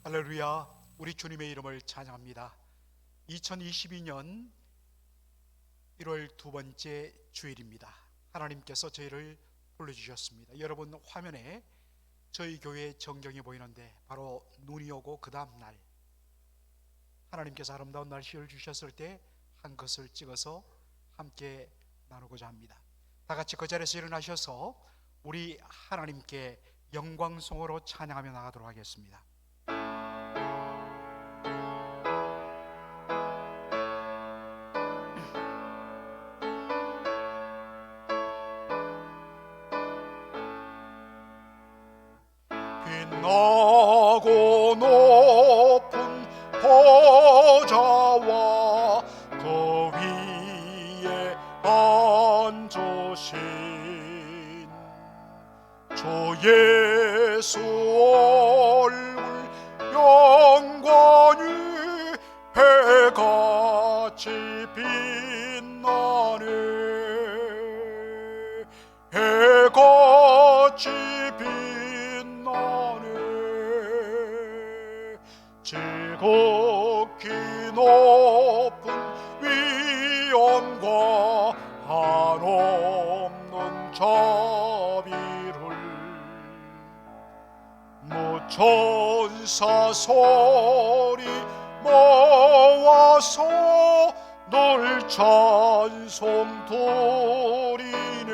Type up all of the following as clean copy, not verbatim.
할렐루야, 우리 주님의 이름을 찬양합니다. 2022년 1월 두 번째 주일입니다. 하나님께서 저희를 불러주셨습니다. 여러분, 화면에 저희 교회 전경이 보이는데 바로 눈이 오고 그 다음 날 하나님께서 아름다운 날씨를 주셨을 때 한 것을 찍어서 함께 나누고자 합니다. 다 같이 그 자리에서 일어나셔서 우리 하나님께 영광송으로 찬양하며 나가도록 하겠습니다. 빛나고 높은 보좌와 그 위에 앉으신 주 예수 얼굴 영광이 해같이 빛나네. 해같이 빛나네. 지극히 높은 위엄과 한없는 자비를 무천사 소리 모아서 늘 찬송 드리네.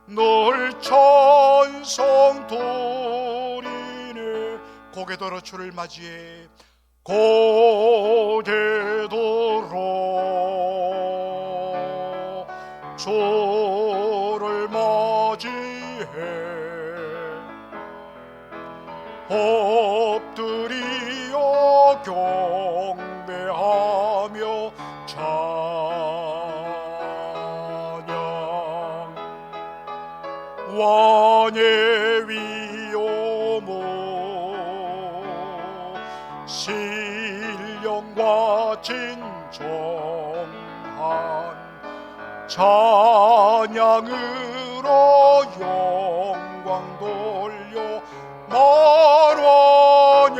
늘 찬송 드리네. 고개 들어 주를 맞이해 고개 들어 주를 맞이해 엎드리어 경배하며 찬양. 왕의 위엄을 신령과 진정한 찬양으로 영광 돌려 만왕의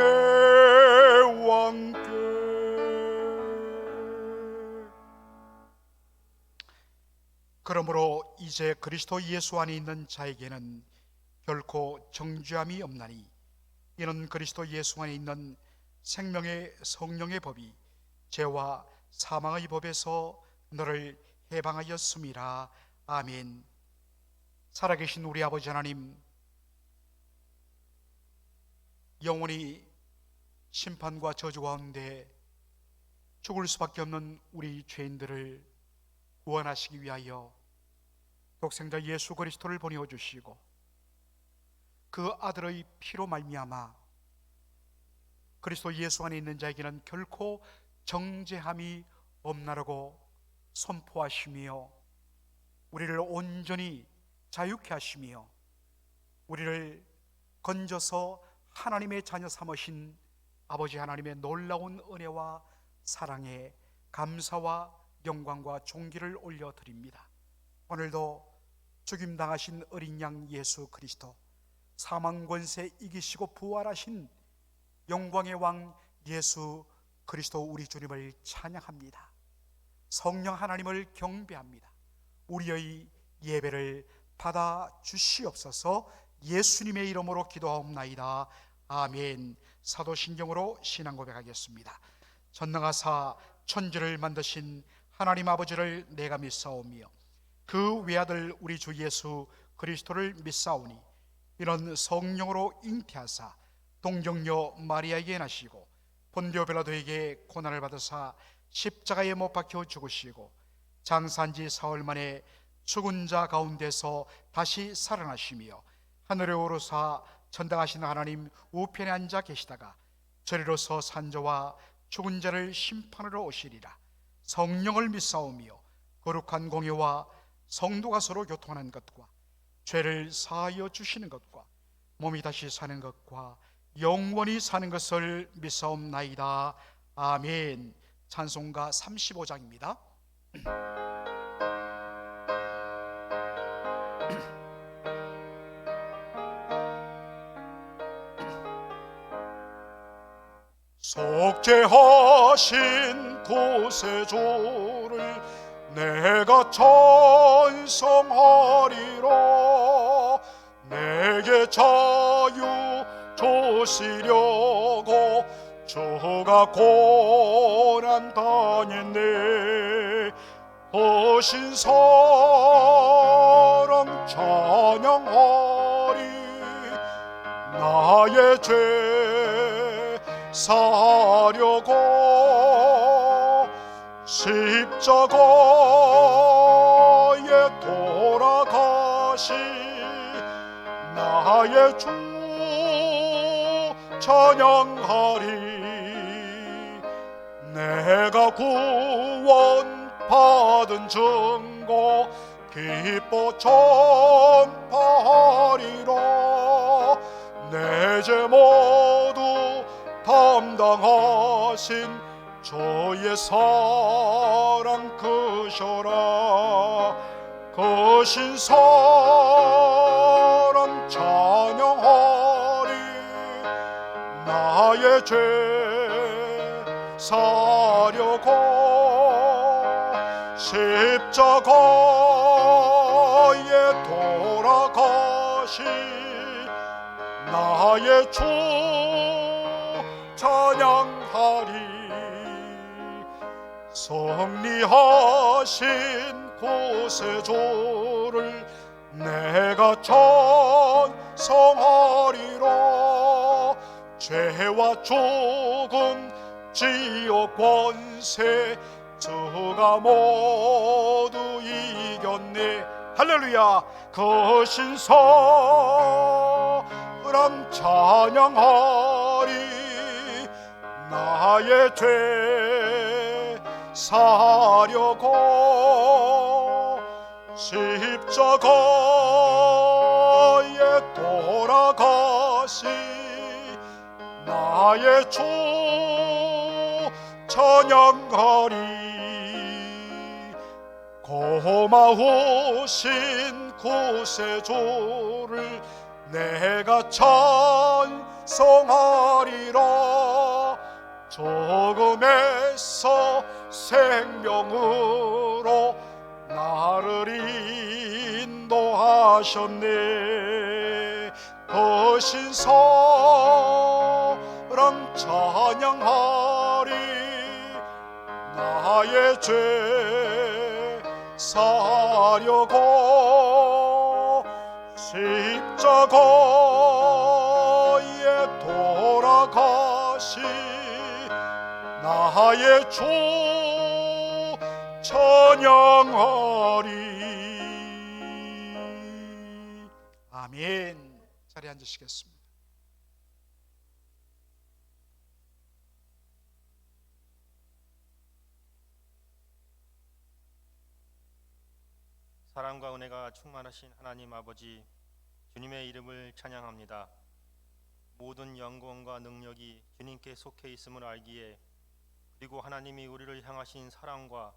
왕께. 그러므로 이제 그리스도 예수 안에 있는 자에게는 결코 정죄함이 없나니, 이는 그리스도 예수 안에 있는 생명의 성령의 법이 죄와 사망의 법에서 너를 해방하였음이라. 아멘. 살아계신 우리 아버지 하나님, 영원히 심판과 저주 가운데 죽을 수밖에 없는 우리 죄인들을 구원하시기 위하여 독생자 예수 그리스도를 보내어주시고, 그 아들의 피로 말미암아 그리스도 예수 안에 있는 자에게는 결코 정죄함이 없나라고 선포하시며, 우리를 온전히 자유케 하시며 우리를 건져서 하나님의 자녀 삼으신 아버지 하나님의 놀라운 은혜와 사랑에 감사와 영광과 존귀를 올려드립니다. 오늘도 죽임당하신 어린 양 예수 그리스도, 사망 권세 이기시고 부활하신 영광의 왕 예수 그리스도 우리 주님을 찬양합니다. 성령 하나님을 경배합니다. 우리의 예배를 받아 주시옵소서. 예수님의 이름으로 기도하옵나이다. 아멘. 사도신경으로 신앙 고백하겠습니다. 전능하사 천지를 만드신 하나님 아버지를 내가 믿사오며 그 외아들 우리 주 예수 그리스도를 믿사오니, 이는 성령으로 잉태하사 동정녀 마리아에게 나시고 본디오 빌라도에게 고난을 받으사 십자가에 못 박혀 죽으시고 장사한 지 사흘 만에 죽은 자 가운데서 다시 살아나시며 하늘에 오르사 전당하신 하나님 우편에 앉아 계시다가 저리로서 산자와 죽은 자를 심판하러 오시리라. 성령을 믿사오며 거룩한 공예와 성도가 서로 교통하는 것과 죄를 사하여 주시는 것과 몸이 다시 사는 것과 영원히 사는 것을 믿사옵나이다. 아멘. 찬송가 35장입니다. 속죄하신 구세주를 내가 찬송하리라. 내게 자유 주시려고 주가 고난 당했네. 하신 사랑 찬양하리. 나의 죄 사려고 십자가에 돌아가시 나의 주 찬양하리. 내가 구원 받은 증거 기뻐 전파하리라. 내 죄 모두 담당하신 주의 사랑 크셔라. 크신 사랑 찬양하리. 나의 죄 사려고 십자가에 돌아가시 나의 주 찬양하리. 승리하신 구세주를 내가 찬송하리라. 죄와 죽음 지옥 권세 주가 모두 이겼네. 할렐루야. 거신 사랑 찬양하리. 나의 죄 사려고 십자가에 돌아가시 나의 주 찬양하리. 고마우신 구세주를 내가 찬송하리라. 죽음에서 생명으로 나를 인도하셨네. 그 신사랑 찬양하리. 나의 죄 사려고 십자가에 돌아가시 나의 주 찬양하리. 아멘. 자리에 앉으시겠습니다. 사랑과 은혜가 충만하신 하나님 아버지, 주님의 이름을 찬양합니다. 모든 영광과 능력이 주님께 속해 있음을 알기에, 그리고 하나님이 우리를 향하신 사랑과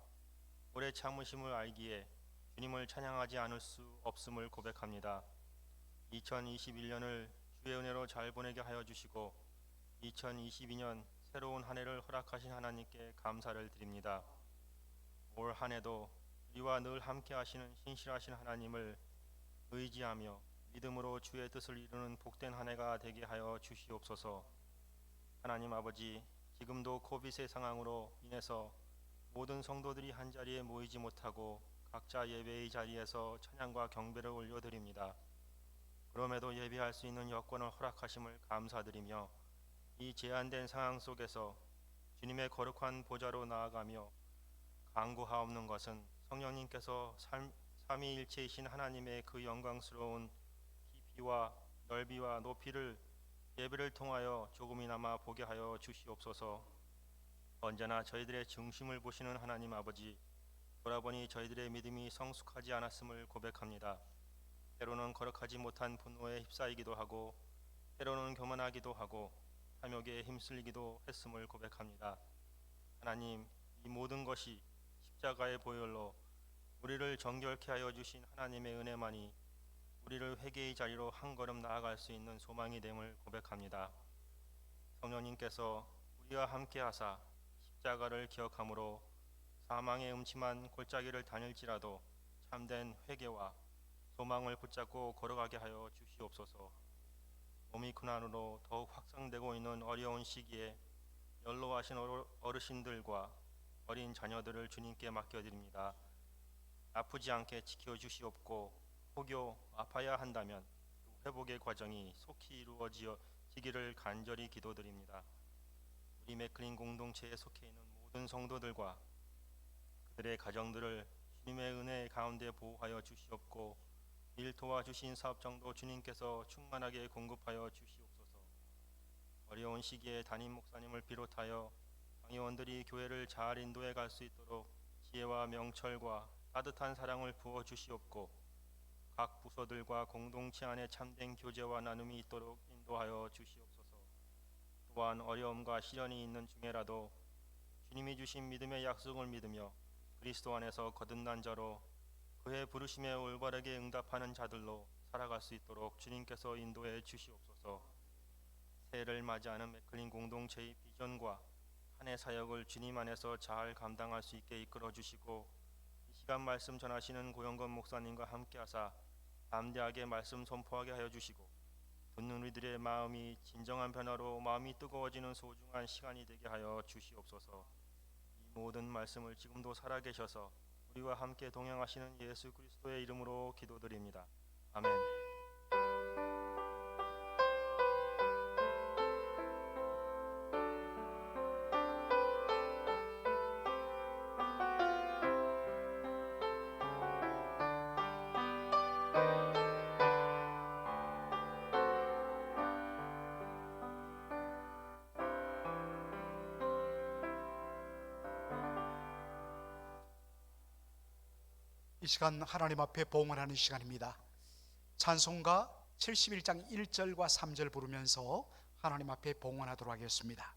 오래 참으심을 알기에 주님을 찬양하지 않을 수 없음을 고백합니다. 2021년을 주의 은혜로 잘 보내게 하여 주시고 2022년 새로운 한 해를 허락하신 하나님께 감사를 드립니다. 올 한 해도 우리와 늘 함께 하시는 신실하신 하나님을 의지하며 믿음으로 주의 뜻을 이루는 복된 한 해가 되게 하여 주시옵소서. 하나님 아버지, 지금도 코빗의 상황으로 인해서 모든 성도들이 한자리에 모이지 못하고 각자 예배의 자리에서 찬양과 경배를 올려드립니다. 그럼에도 예배할 수 있는 여건을 허락하심을 감사드리며 이 제한된 상황 속에서 주님의 거룩한 보좌로 나아가며 간구하옵는 것은 성령님께서 삼위일체이신 하나님의 그 영광스러운 깊이와 넓이와 높이를 예배를 통하여 조금이나마 보게 하여 주시옵소서. 언제나 저희들의 중심을 보시는 하나님 아버지, 돌아보니 저희들의 믿음이 성숙하지 않았음을 고백합니다. 때로는 거룩하지 못한 분노에 휩싸이기도 하고 때로는 교만하기도 하고 탐욕에 힘쓸리기도 했음을 고백합니다. 하나님, 이 모든 것이 십자가의 보혈로 우리를 정결케 하여 주신 하나님의 은혜만이 우리를 회개의 자리로 한 걸음 나아갈 수 있는 소망이 됨을 고백합니다. 성령님께서 우리와 함께 하사 십자가를 기억함으로 사망의 음침한 골짜기를 다닐지라도 참된 회개와 소망을 붙잡고 걸어가게 하여 주시옵소서. 오미크론으로 더욱 확산되고 있는 어려운 시기에 연로하신 어르신들과 어린 자녀들을 주님께 맡겨드립니다. 아프지 않게 지켜주시옵고 혹여 아파야 한다면 그 회복의 과정이 속히 이루어지기를 간절히 기도드립니다. 우리 맥클린 공동체에 속해 있는 모든 성도들과 그들의 가정들을 주님의 은혜 가운데 보호하여 주시옵고 일 도와주신 사업장도 주님께서 충만하게 공급하여 주시옵소서. 어려운 시기에 담임 목사님을 비롯하여 강의원들이 교회를 잘 인도해 갈 수 있도록 지혜와 명철과 따뜻한 사랑을 부어 주시옵고 각 부서들과 공동체 안에 참된 교제와 나눔이 있도록 인도하여 주시옵소서. 또한 어려움과 시련이 있는 중에라도 주님이 주신 믿음의 약속을 믿으며 그리스도 안에서 거듭난 자로 그의 부르심에 올바르게 응답하는 자들로 살아갈 수 있도록 주님께서 인도해 주시옵소서. 새해를 맞이하는 맥클린 공동체의 비전과 한 해 사역을 주님 안에서 잘 감당할 수 있게 이끌어 주시고 이 시간 말씀 전하시는 고영건 목사님과 함께하사 담대하게 말씀 선포하게 하여 주시고 듣는 우리들의 마음이 진정한 변화로 마음이 뜨거워지는 소중한 시간이 되게 하여 주시옵소서. 이 모든 말씀을 지금도 살아계셔서 우리와 함께 동행하시는 예수 그리스도의 이름으로 기도드립니다. 아멘. 이 시간 하나님 앞에 봉헌하는 시간입니다. 찬송가 71장 1절과 3절 부르면서 하나님 앞에 봉헌하도록 하겠습니다.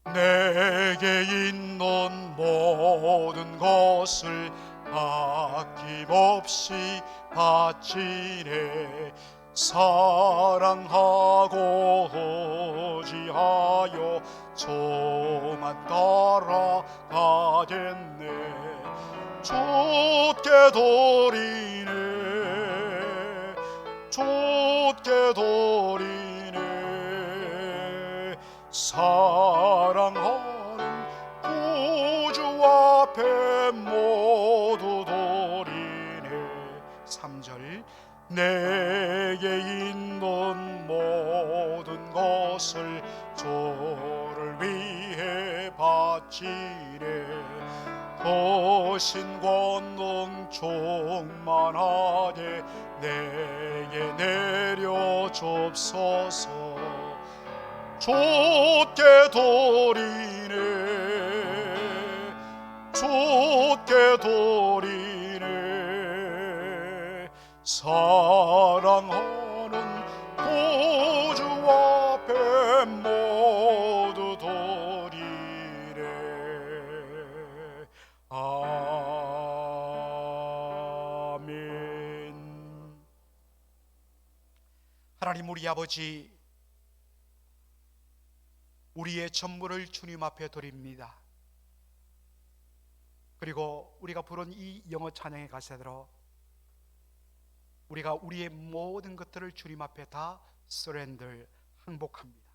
내게 있는 모든 것을 아낌없이 바치네. 사랑하고 의지하여 저만 따라가겠네. 주께 드리네, 주께 드리네. 사랑하는 구주 앞에 모두 드리네. 3절 내게 있는 모든 것을 주를 위해 바치네. 거신 권능 충만하게 내게 내려 줍소서. 주께 드리네, 주께 드리네. 사랑하는 구주 앞에 모두 드리네. 아멘. 하나님 우리 아버지, 우리의 전부를 주님 앞에 드립니다. 그리고 우리가 부른 이 영어 찬양의 가사대로 우리가 우리의 모든 것들을 주님 앞에 다 surrender, 항복합니다.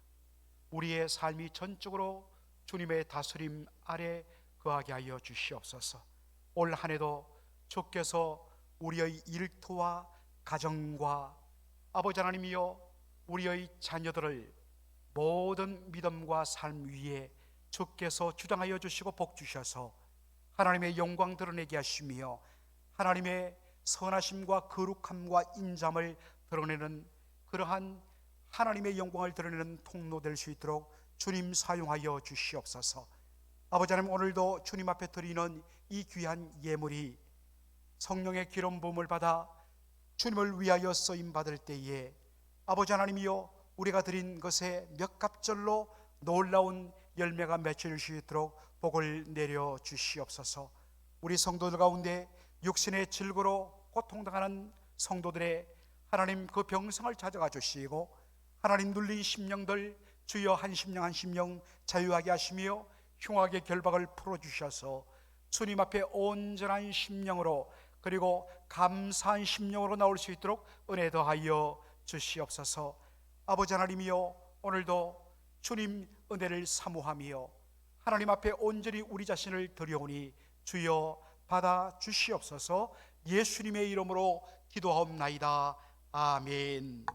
우리의 삶이 전적으로 주님의 다스림 아래 거하게 하여 주시옵소서. 올 한 해도 주께서 우리의 일터와 가정과 아버지 하나님이여 우리의 자녀들을 모든 믿음과 삶 위에 주께서 주장하여 주시고 복 주셔서 하나님의 영광 드러내게 하시며 하나님의 선하심과 거룩함과 인자함을 드러내는 그러한 하나님의 영광을 드러내는 통로 될 수 있도록 주님 사용하여 주시옵소서. 아버지 하나님, 오늘도 주님 앞에 드리는 이 귀한 예물이 성령의 기름 부음을 받아 주님을 위하여 쓰임 받을 때에 아버지 하나님이여 우리가 드린 것에 몇 갑절로 놀라운 열매가 맺힐 수 있도록 복을 내려 주시옵소서. 우리 성도들 가운데 육신의 질고로 고통당하는 성도들의 하나님 그 병성을 찾아가 주시고 하나님 눌린 심령들 주여 한 심령 한 심령 자유하게 하시며 흉악의 결박을 풀어주셔서 주님 앞에 온전한 심령으로 그리고 감사한 심령으로 나올 수 있도록 은혜 더하여 주시옵소서. 아버지 하나님이여 오늘도 주님 은혜를 사모하며 하나님 앞에 온전히 우리 자신을 드려오니 주여 받아 주시옵소서. 예수님의 이름으로 기도하옵나이다. 아멘.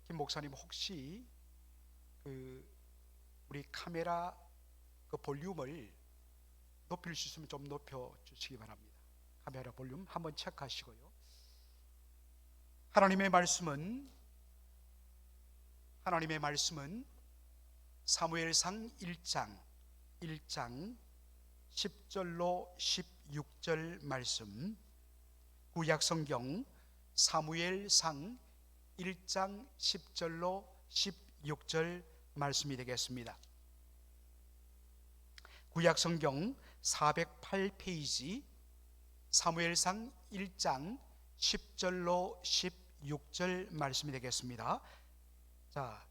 김 목사님 혹시 우리 카메라 볼륨을 높일 수 있으면 좀 높여 주시기 바랍니다. 카메라 볼륨 한번 체크하시고요. 하나님의 말씀은 사무엘상 1장 10절로 16절 말씀, 구약성경 사무엘상 1장 10절로 16절 말씀이 되겠습니다. 구약성경 408페이지 사무엘상 1장 10절로 16절 말씀이 되겠습니다. 자,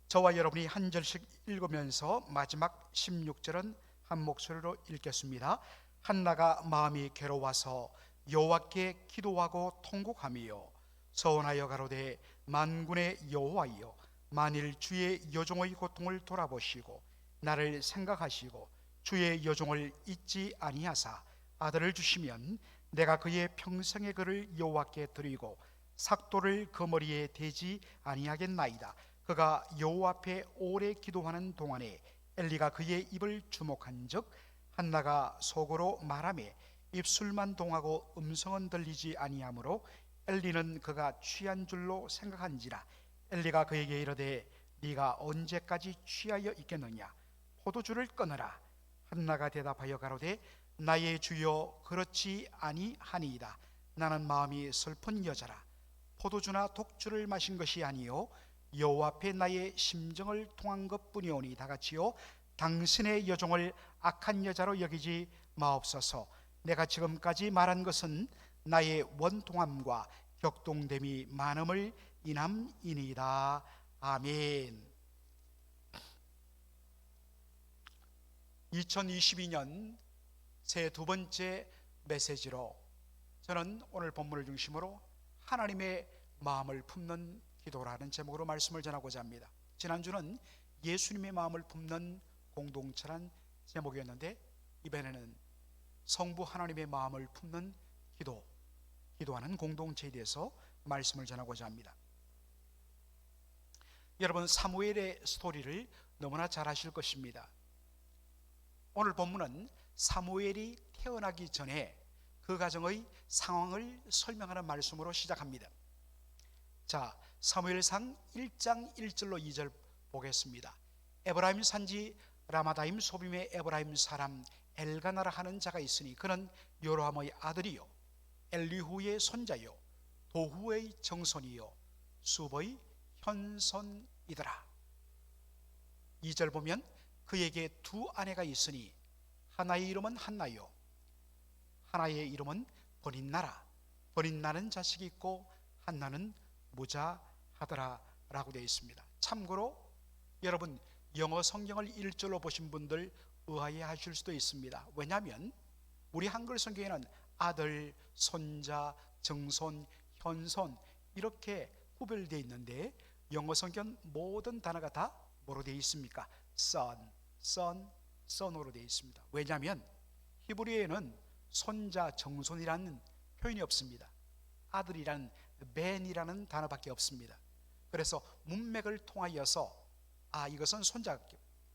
저와 여러분이 한 절씩 읽으면서 마지막 16절은 한 목소리로 읽겠습니다. 한나가 마음이 괴로워서 여호와께 기도하고 통곡하며 서원하여 가로되 만군의 여호와여, 만일 주의 여종의 고통을 돌아보시고 나를 생각하시고 주의 여종을 잊지 아니하사 아들을 주시면 내가 그의 평생의 그를 여호와께 드리고 삭도를 그 머리에 대지 아니하겠나이다. 그가 여호와 앞에 오래 기도하는 동안에 엘리가 그의 입을 주목한즉 한나가 속으로 말하며 입술만 동하고 음성은 들리지 아니하므로 엘리는 그가 취한 줄로 생각한지라. 엘리가 그에게 이르되 네가 언제까지 취하여 있겠느냐? 포도주를 끊으라. 한나가 대답하여 가로되 나의 주여 그렇지 아니하니이다. 나는 마음이 슬픈 여자라. 포도주나 독주를 마신 것이 아니요 여호와 앞에 나의 심정을 통한 것뿐이오니 다같이요 당신의 여종을 악한 여자로 여기지 마옵소서. 내가 지금까지 말한 것은 나의 원통함과 격동됨이 많음을 인함이니이다. 아멘. 2022년 새 두 번째 메시지로 저는 오늘 본문을 중심으로 하나님의 마음을 품는 기도라는 제목으로 말씀을 전하고자 합니다. 지난주는 예수님의 마음을 품는 공동체란 제목이었는데 이번에는 성부 하나님의 마음을 품는 기도하는 공동체에 대해서 말씀을 전하고자 합니다. 여러분, 사무엘의 스토리를 너무나 잘 아실 것입니다. 오늘 본문은 사무엘이 태어나기 전에 그 가정의 상황을 설명하는 말씀으로 시작합니다. 자, 사무엘상 1장 1절로 2절 보겠습니다. 에브라임 산지 라마다임 소빔의 에브라임 사람 엘가나라 하는 자가 있으니 그는 요로함의 아들이요 엘리후의 손자요 도후의 정손이요 숲의 현손이더라. 2절 보면 그에게 두 아내가 있으니 하나의 이름은 한나요 하나의 이름은 버닌나라. 버닌나는 자식이 있고 한나는 무자하더라 라고 되어 있습니다. 참고로 여러분 영어 성경을 1절로 보신 분들 의아해하실 수도 있습니다. 왜냐하면 우리 한글 성경에는 아들, 손자, 정손, 현손 이렇게 구별되어 있는데 영어 성경 모든 단어가 다 뭐로 되어 있습니까? son으로 되어 있습니다. 왜냐하면 히브리어에는 손자, 정손이라는 표현이 없습니다. 아들이라는 ben이라는 단어밖에 없습니다. 그래서 문맥을 통하여서 이것은 손자,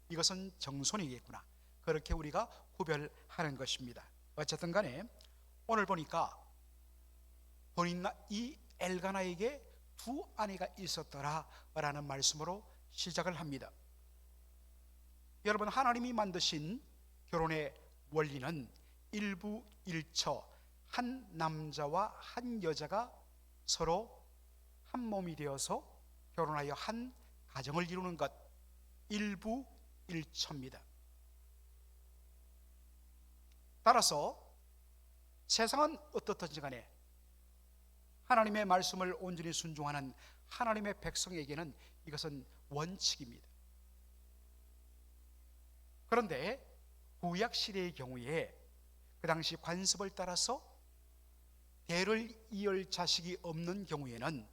이것은 정손이겠구나 그렇게 우리가 구별하는 것입니다. 어쨌든 간에 오늘 보니까 이 엘가나에게 두 아내가 있었더라 라는 말씀으로 시작을 합니다. 여러분, 하나님이 만드신 결혼의 원리는 일부일처 한 남자와 한 여자가 서로 한 몸이 되어서 결혼하여 한 가정을 이루는 것, 일부일처입니다. 따라서 세상은 어떻든지 간에 하나님의 말씀을 온전히 순종하는 하나님의 백성에게는 이것은 원칙입니다. 그런데 구약 시대의 경우에 그 당시 관습을 따라서 대를 이을 자식이 없는 경우에는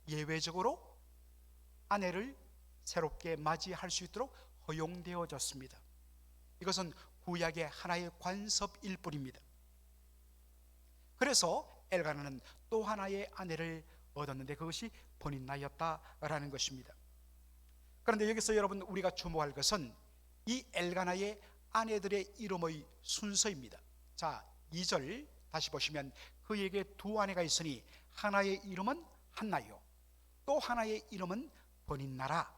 예외적으로 아내를 새롭게 맞이할 수 있도록 허용되어졌습니다. 이것은 구약의 하나의 관습일 뿐입니다. 그래서 엘가나는 또 하나의 아내를 얻었는데 그것이 버닌나였다라는 것입니다. 그런데 여기서 여러분 우리가 주목할 것은 이 엘가나의 아내들의 이름의 순서입니다. 자, 2절 다시 보시면 그에게 두 아내가 있으니 하나의 이름은 한나요 또 하나의 이름은 버닌나라.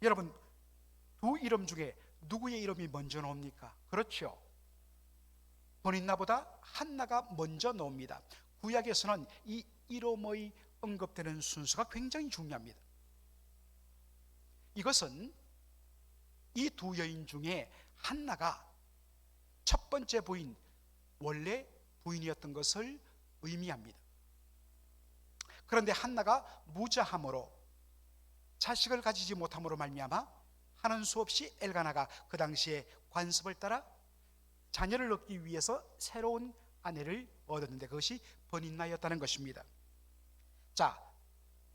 여러분, 두 이름 중에 누구의 이름이 먼저 나옵니까? 그렇죠, 버닌나보다 한나가 먼저 나옵니다. 구약에서는 이 이름의 언급되는 순서가 굉장히 중요합니다. 이것은 이 두 여인 중에 한나가 첫 번째 부인, 원래 부인이었던 것을 의미합니다. 그런데 한나가 무자함으로 자식을 가지지 못함으로 말미암아 하는 수 없이 엘가나가 그 당시에 관습을 따라 자녀를 얻기 위해서 새로운 아내를 얻었는데 그것이 버닌나였다는 것입니다. 자,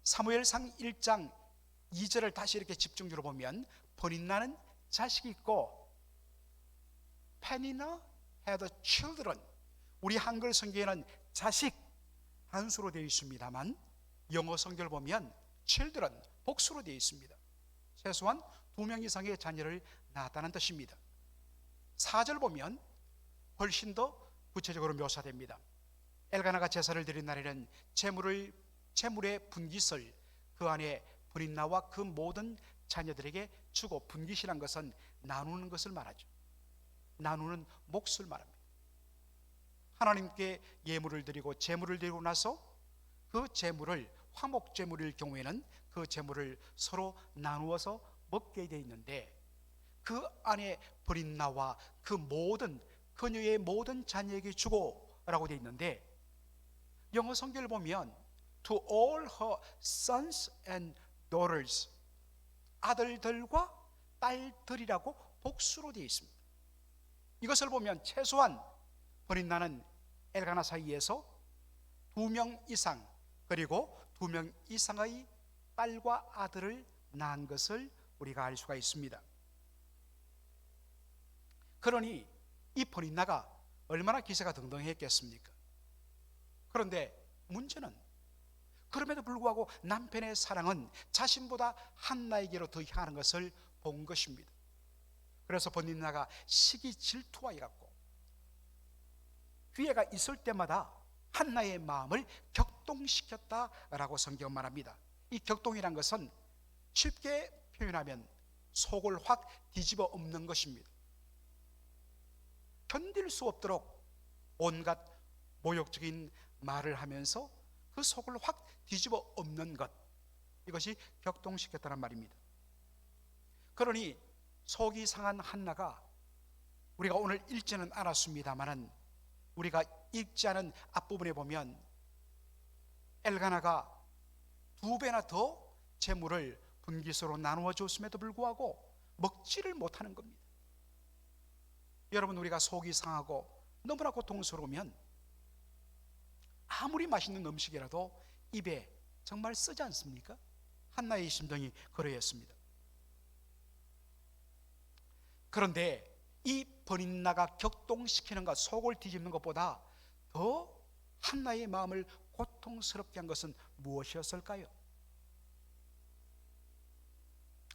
사무엘상 1장 2절을 다시 이렇게 집중적으로 보면 버닌나는 자식이 있고 페니나 had children, 우리 한글 성경에는 자식 단수로 되어 있습니다만 영어 성경을 보면 children 복수로 되어 있습니다. 최소한 2명 이상의 자녀를 낳았다는 뜻입니다. 4절 보면 훨씬 더 구체적으로 묘사됩니다. 엘가나가 제사를 드린 날에는 제물의 분깃을 그 안에 브린나와 그 모든 자녀들에게 주고, 분깃이란 것은 나누는 것을 말하죠. 나누는 몫을 말합니다. 하나님께 예물을 드리고 제물을 드리고 나서 그 제물을, 화목 제물일 경우에는 그 제물을 서로 나누어서 먹게 되어 있는데, 그 안에 브린나와 그 모든 그녀의 모든 자녀에게 주고 라고 되어 있는데, 영어 성경을 보면 to all her sons and daughters, 아들들과 딸들이라고 복수로 되어 있습니다. 이것을 보면 최소한 브린나는 엘가나 사이에서 2명 이상, 그리고 2명 이상의 딸과 아들을 낳은 것을 우리가 알 수가 있습니다. 그러니 이 브린나가 얼마나 기세가 등등했겠습니까? 그런데 문제는, 그럼에도 불구하고 남편의 사랑은 자신보다 한나에게로 더 향하는 것을 본 것입니다. 그래서 브린나가 시기 질투와 해갖고 기회가 있을 때마다 한나의 마음을 격동시켰다라고 성경은 말합니다. 이 격동이란 것은 쉽게 표현하면 속을 확 뒤집어 엎는 것입니다. 견딜 수 없도록 온갖 모욕적인 말을 하면서 그 속을 확 뒤집어 엎는 것, 이것이 격동시켰다는 말입니다. 그러니 속이 상한 한나가, 우리가 오늘 읽지는 않았습니다마는 우리가 읽지 않은 앞부분에 보면 엘가나가 2배나 더 재물을 분깃으로 나누어 줬음에도 불구하고 먹지를 못하는 겁니다. 여러분, 우리가 속이 상하고 너무나 고통스러우면 아무리 맛있는 음식이라도 입에 정말 쓰지 않습니까? 한나의 심정이 그러했습니다. 그런데 이 브린나가 격동시키는 것, 속을 뒤집는 것보다 더 한나의 마음을 고통스럽게 한 것은 무엇이었을까요?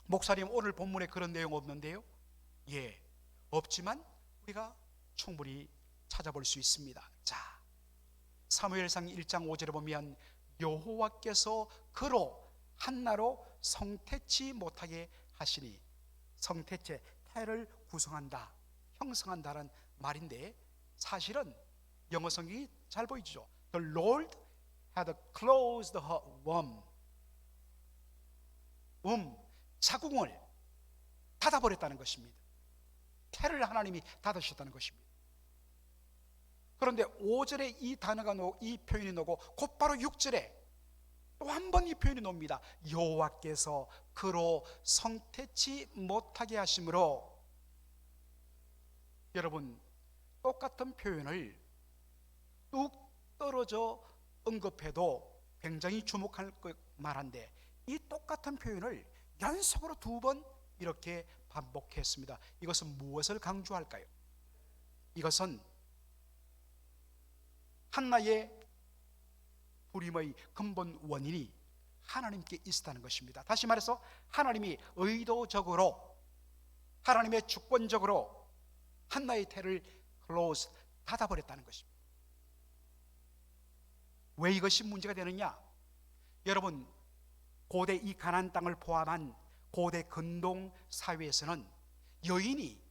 목사님, 오늘 본문에 그런 내용 없는데요? 예, 없지만 우리가 충분히 찾아볼 수 있습니다. 자, 사무엘상 1장 5절에 보면 여호와께서 그로 한나로 성태치 못하게 하시니, 성태체, 태를 구성한다, 형성한다는 말인데, 사실은 영어 성경이 잘 보이죠. The Lord had closed her womb, 자궁을 닫아버렸다는 것입니다. 태를 하나님이 닫으셨다는 것입니다. 그런데 5절에 이 단어가 이 표현이 나오고 곧바로 6절에 또 한 번 이 표현이 나옵니다. 여호와께서 그로 성태치 못하게 하심으로. 여러분, 똑같은 표현을 뚝 떨어져 언급해도 굉장히 주목할 만한데, 이 똑같은 표현을 연속으로 2번 이렇게 반복했습니다. 이것은 무엇을 강조할까요? 이것은 한나의 불임의 근본 원인이 하나님께 있었다는 것입니다. 다시 말해서 하나님이 의도적으로, 하나님의 주권적으로 한나의 태를 클로즈, 닫아버렸다는 것입니다. 왜 이것이 문제가 되느냐? 여러분, 고대 이 가나안 땅을 포함한 고대 근동 사회에서는 여인이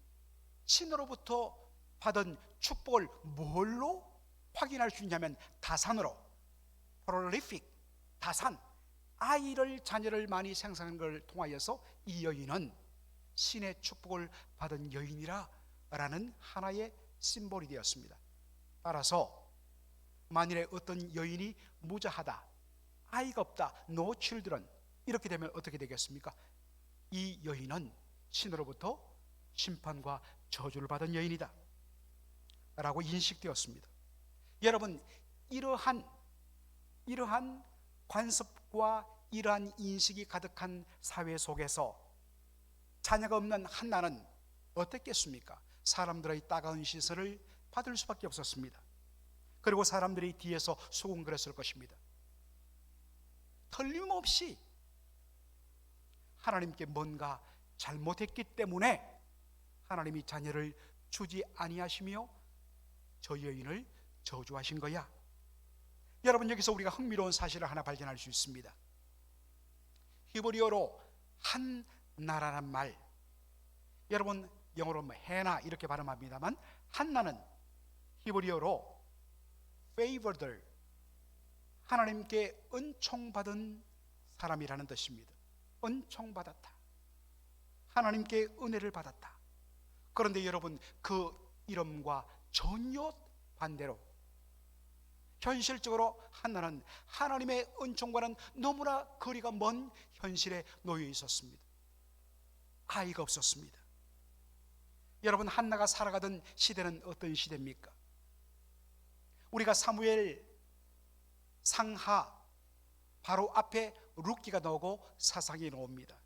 신으로부터 받은 축복을 뭘로 확인할 수 있냐면 다산으로, prolific, 다산, 자녀를 많이 생산하는 걸 통하여서 이 여인은 신의 축복을 받은 여인이라는 하나의 심볼이 되었습니다. 따라서 만일에 어떤 여인이 무자하다, 아이가 없다, no children, 이렇게 되면 어떻게 되겠습니까? 이 여인은 신으로부터 심판과 저주를 받은 여인이다 라고 인식되었습니다. 여러분, 이러한 관습과 이러한 인식이 가득한 사회 속에서 자녀가 없는 한나는 어땠겠습니까? 사람들의 따가운 시선을 받을 수밖에 없었습니다. 그리고 사람들이 뒤에서 수군거렸을 것입니다. 틀림없이 하나님께 뭔가 잘못했기 때문에 하나님이 자녀를 주지 아니하시며 저 여인을 저주하신 거야 여러분, 여기서 우리가 흥미로운 사실을 하나 발견할 수 있습니다. 히브리어로 한 나라란 말, 여러분 영어로 해나 이렇게 발음합니다만, 한나는 히브리어로 favored, 하나님께 은총받은 사람이라는 뜻입니다. 은총받았다, 하나님께 은혜를 받았다. 그런데 여러분, 그 이름과 전혀 반대로 현실적으로 한나는 하나님의 은총과는 너무나 거리가 먼 현실에 놓여 있었습니다. 아이가 없었습니다. 여러분, 한나가 살아가던 시대는 어떤 시대입니까? 우리가 사무엘 상하 바로 앞에 룻기가 나오고 사상이 나옵니다.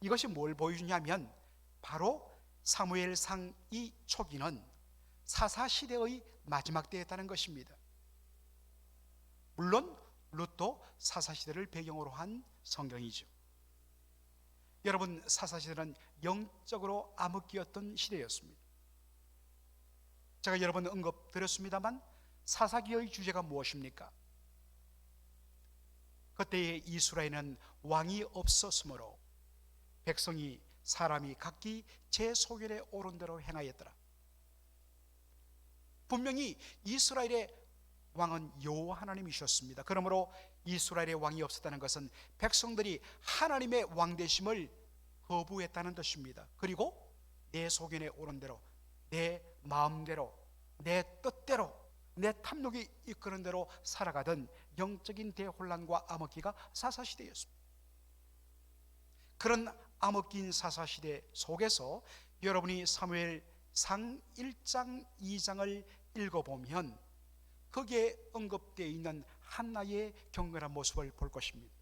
이것이 뭘 보여주냐면, 바로 사무엘상 이 초기는 사사시대의 마지막 때였다는 것입니다. 물론 룻도 사사시대를 배경으로 한 성경이죠. 여러분, 사사시대는 영적으로 암흑기였던 시대였습니다. 제가 여러 번 언급드렸습니다만, 사사기의 주제가 무엇입니까? 그때의 이스라엘은 왕이 없었으므로 백성이 사람이 각기 제 소견에 옳은 대로 행하였더라. 분명히 이스라엘의 왕은 여호와 하나님이셨습니다. 그러므로 이스라엘의 왕이 없었다는 것은 백성들이 하나님의 왕되심을 거부했다는 뜻입니다. 그리고 내 소견에 옳은 대로, 내 마음대로, 내 뜻대로, 내 탐욕이 이끄는 대로 살아가던 영적인 대혼란과 암흑기가 사사시대였습니다. 그런 암흑기인 사사시대 속에서 여러분이 사무엘상 1장 2장을 읽어보면 거기에 언급되어 있는 한나의 경건한 모습을 볼 것입니다.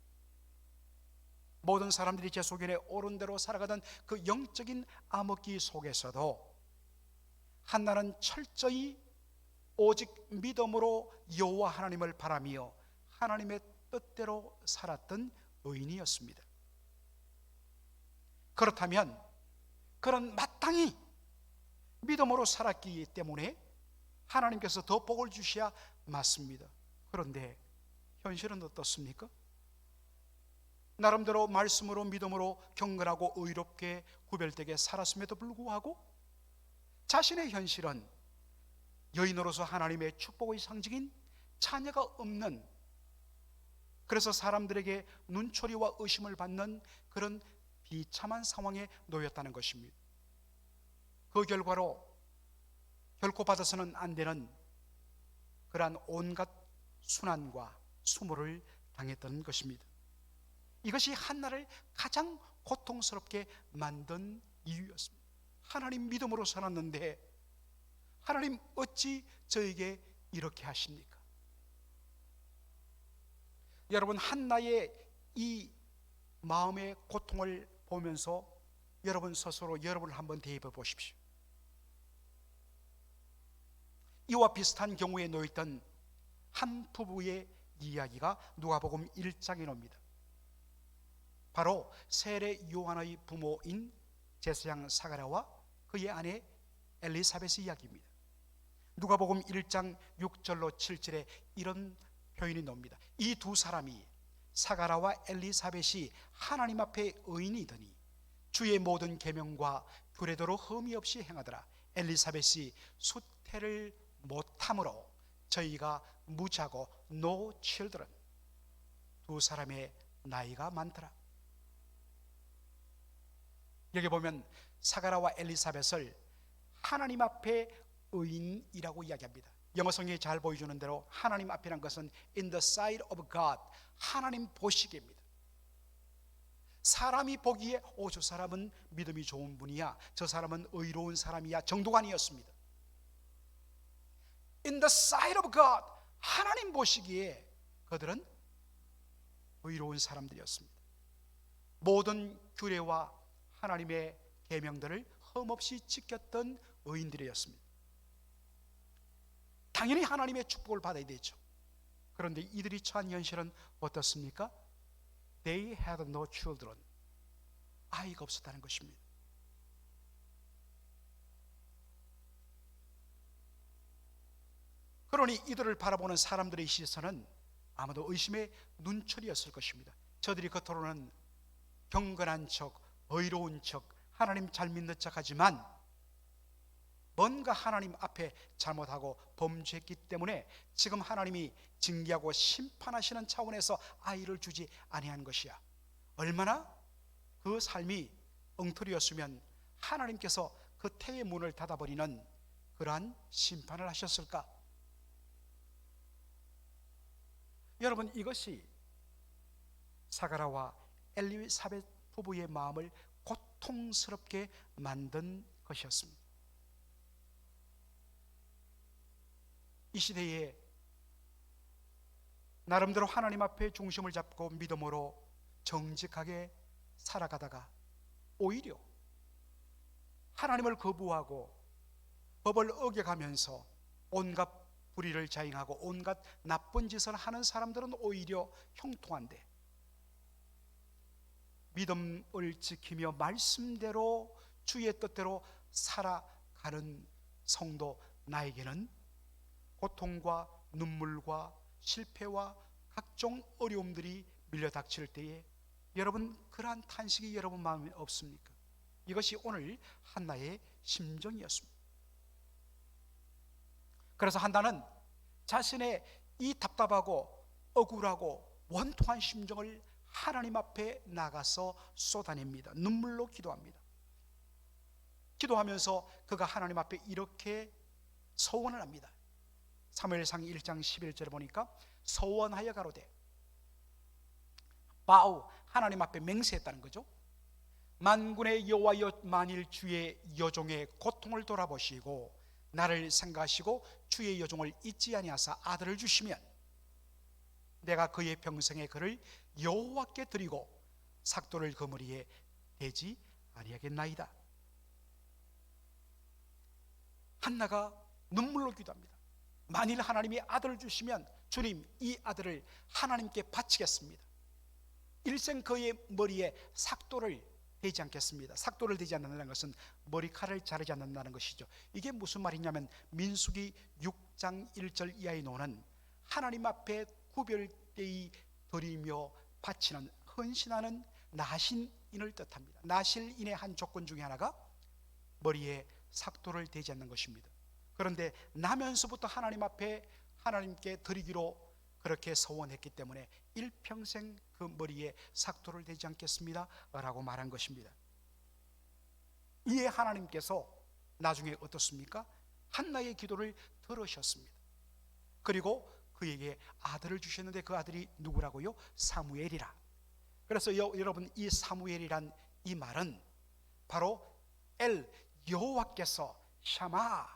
모든 사람들이 제 소견에 옳은 대로 살아가던 그 영적인 암흑기 속에서도 한나는 철저히 오직 믿음으로 여호와 하나님을 바라며 하나님의 뜻대로 살았던 의인이었습니다. 그렇다면 그런 마땅히 믿음으로 살았기 때문에 하나님께서 더 복을 주셔야 맞습니다. 그런데 현실은 어떻습니까? 나름대로 말씀으로 믿음으로 경건하고 의롭게 구별되게 살았음에도 불구하고 자신의 현실은 여인으로서 하나님의 축복의 상징인 자녀가 없는, 그래서 사람들에게 눈초리와 의심을 받는 그런 비참한 상황에 놓였다는 것입니다. 그 결과로 결코 받아서는 안 되는 그러한 온갖 순환과 수모를 당했던 것입니다. 이것이 한나를 가장 고통스럽게 만든 이유였습니다. 하나님 믿음으로 살았는데 하나님 어찌 저에게 이렇게 하십니까? 여러분, 한나의 이 마음의 고통을 보면서 여러분 스스로 여러분을 한번 대입해 보십시오. 이와 비슷한 경우에 놓였던 한 부부의 이야기가 누가복음 1장에 나옵니다. 바로 세례 요한의 부모인 제사장 사가랴와 그의 아내 엘리사벳의 이야기입니다. 누가복음 1장 6절로 7절에 이런 표현이 나옵니다. 이 두 사람이, 사가랴와 엘리사벳이 하나님 앞에 의인이더니 주의 모든 계명과 규례대로 흠이 없이 행하더라. 엘리사벳이 수태를 못함으로 저희가 무자고 no children. 두 사람의 나이가 많더라. 여기 보면 사가랴와 엘리사벳을 하나님 앞에 의인이라고 이야기합니다. 영어 성경이 잘 보여주는 대로 하나님 앞이란 것은 in the sight of God, 하나님 보시기입니다. 사람이 보기에 저 사람은 믿음이 좋은 분이야, 저 사람은 의로운 사람이야 정도가 아니었습니다. In the sight of God, 하나님 보시기에 그들은 의로운 사람들이었습니다. 모든 규례와 하나님의 계명들을 흠없이 지켰던 의인들이었습니다. 당연히 하나님의 축복을 받아야 되죠. 그런데 이들이 처한 현실은 어떻습니까? They had no children. 아이가 없었다는 것입니다. 그러니 이들을 바라보는 사람들의 시선은 아마도 의심의 눈초리였을 것입니다. 저들이 겉으로는 경건한 척, 의로운 척, 하나님 잘 믿는 척 하지만 뭔가 하나님 앞에 잘못하고 범죄했기 때문에 지금 하나님이 징계하고 심판하시는 차원에서 아이를 주지 아니한 것이야. 얼마나 그 삶이 엉터리였으면 하나님께서 그 태의 문을 닫아버리는 그러한 심판을 하셨을까? 여러분, 이것이 사가라와 엘리사벳 부부의 마음을 고통스럽게 만든 것이었습니다. 이 시대에 나름대로 하나님 앞에 중심을 잡고 믿음으로 정직하게 살아가다가 오히려 하나님을 거부하고 법을 어겨가면서 온갖 불의를 자행하고 온갖 나쁜 짓을 하는 사람들은 오히려 형통한데, 믿음을 지키며 말씀대로 주의 뜻대로 살아가는 성도 나에게는 고통과 눈물과 실패와 각종 어려움들이 밀려닥칠 때에 여러분, 그러한 탄식이 여러분 마음에 없습니까? 이것이 오늘 한나의 심정이었습니다. 그래서 한나는 자신의 이 답답하고 억울하고 원통한 심정을 하나님 앞에 나가서 쏟아냅니다. 눈물로 기도합니다. 기도하면서 그가 하나님 앞에 이렇게 서원을 합니다. 사무엘상 1장 11절에 보니까 서원하여 가로되, 바우, 하나님 앞에 맹세했다는 거죠. 만군의 여호와여, 만일 주의 여종의 고통을 돌아보시고 나를 생각하시고 주의 여종을 잊지 아니하사 아들을 주시면 내가 그의 평생에 그를 여호와께 드리고 삭도를 그 머리에 대지 아니하겠나이다. 한나가 눈물로 기도합니다. 만일 하나님이 아들을 주시면 주님, 이 아들을 하나님께 바치겠습니다. 일생 그의 머리에 삭도를 대지 않겠습니다. 삭도를 대지 않는다는 것은 머리카락을 자르지 않는다는 것이죠. 이게 무슨 말이냐면 민수기 6장 1절 이하에 나오는 하나님 앞에 구별되이 드리며 바치는, 헌신하는 나신인을 뜻합니다. 나실인의 한 조건 중에 하나가 머리에 삭도를 대지 않는 것입니다. 그런데 나면서부터 하나님 앞에 하나님께 드리기로 그렇게 서원했기 때문에 일평생 그 머리에 삭도를 대지 않겠습니다 라고 말한 것입니다. 이에 하나님께서 나중에 어떻습니까? 한나의 기도를 들으셨습니다. 그리고 그에게 아들을 주셨는데 그 아들이 누구라고요? 사무엘이라. 그래서 여러분, 이 사무엘이란 이 말은 바로 여호와께서 샤마,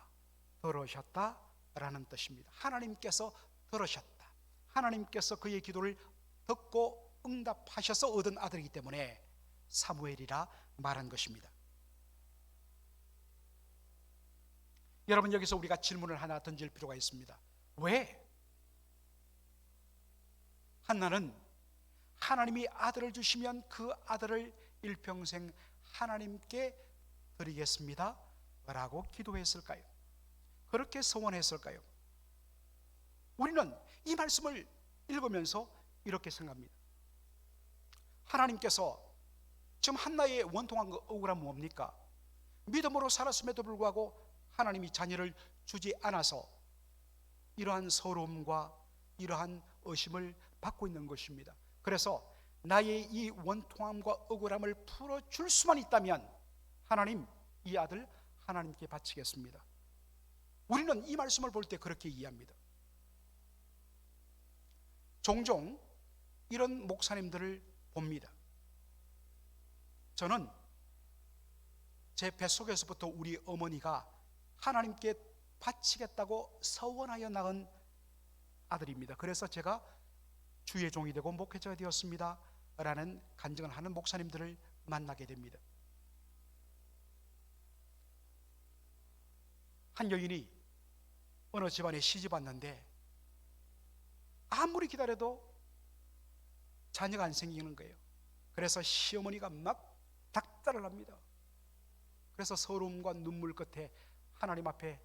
들으셨다라는 뜻입니다. 하나님께서 들으셨다. 하나님께서 그의 기도를 듣고 응답하셔서 얻은 아들이기 때문에 사무엘이라 말한 것입니다. 여러분, 여기서 우리가 질문을 하나 던질 필요가 있습니다. 왜 한나는 하나님이 아들을 주시면 그 아들을 일평생 하나님께 드리겠습니다 라고 기도했을까요? 그렇게 서원했을까요? 우리는 이 말씀을 읽으면서 이렇게 생각합니다. 하나님께서 지금 한나의 원통한 억울함은 뭡니까? 믿음으로 살았음에도 불구하고 하나님이 자녀를 주지 않아서 이러한 서러움과 이러한 의심을 받고 있는 것입니다. 그래서 나의 이 원통함과 억울함을 풀어줄 수만 있다면 하나님, 이 아들 하나님께 바치겠습니다. 우리는 이 말씀을 볼 때 그렇게 이해합니다. 종종 이런 목사님들을 봅니다. 저는 제 뱃속에서부터 우리 어머니가 하나님께 바치겠다고 서원하여 낳은 아들입니다. 그래서 제가 주의 종이 되고 목회자가 되었습니다 라는 간증을 하는 목사님들을 만나게 됩니다. 한 여인이 어느 집안에 시집 왔는데 아무리 기다려도 자녀가 안 생기는 거예요. 그래서 시어머니가 막 닥달을 합니다. 그래서 서러움과 눈물 끝에 하나님 앞에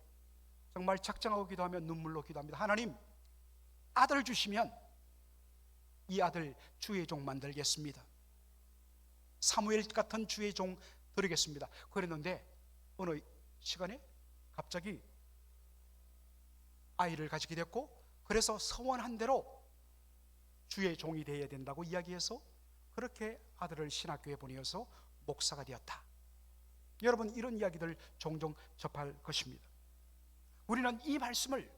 정말 작정하고 기도하며 눈물로 기도합니다. 하나님, 아들을 주시면 이 아들 주의 종 만들겠습니다. 사무엘 같은 주의 종 드리겠습니다. 그랬는데 어느 시간에 갑자기 아이를 가지게 됐고, 그래서 서원한 대로 주의 종이 되어야 된다고 이야기해서 그렇게 아들을 신학교에 보내어서 목사가 되었다. 여러분, 이런 이야기들 종종 접할 것입니다. 우리는 이 말씀을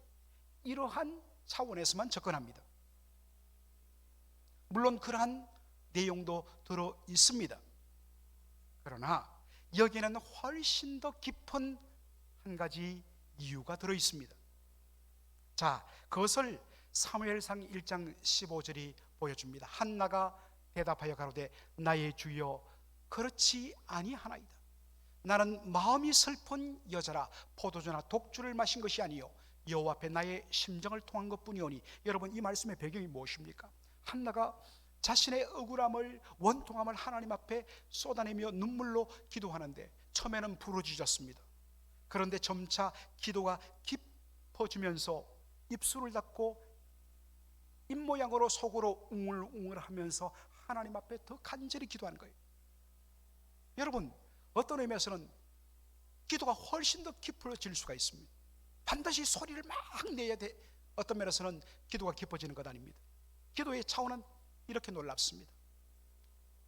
이러한 차원에서만 접근합니다. 물론 그러한 내용도 들어 있습니다. 그러나 여기에는 훨씬 더 깊은 한 가지 이유가 들어 있습니다. 자, 그것을 사무엘상 1장 15절이 보여줍니다. 한나가 대답하여 가로되 나의 주여 그렇지 아니하나이다. 나는 마음이 슬픈 여자라 포도주나 독주를 마신 것이 아니요 여호와 앞에 나의 심정을 통한 것뿐이오니. 여러분, 이 말씀의 배경이 무엇입니까? 한나가 자신의 억울함을, 원통함을 하나님 앞에 쏟아내며 눈물로 기도하는데 처음에는 부르짖었습니다. 그런데 점차 기도가 깊어지면서 입술을 닫고 입모양으로 속으로 웅얼웅얼 하면서 하나님 앞에 더 간절히 기도하는 거예요. 여러분, 어떤 의미에서는 기도가 훨씬 더 깊어질 수가 있습니다. 반드시 소리를 막 내야 돼. 어떤 면에서는 기도가 깊어지는 것 아닙니다. 기도의 차원은 이렇게 놀랍습니다.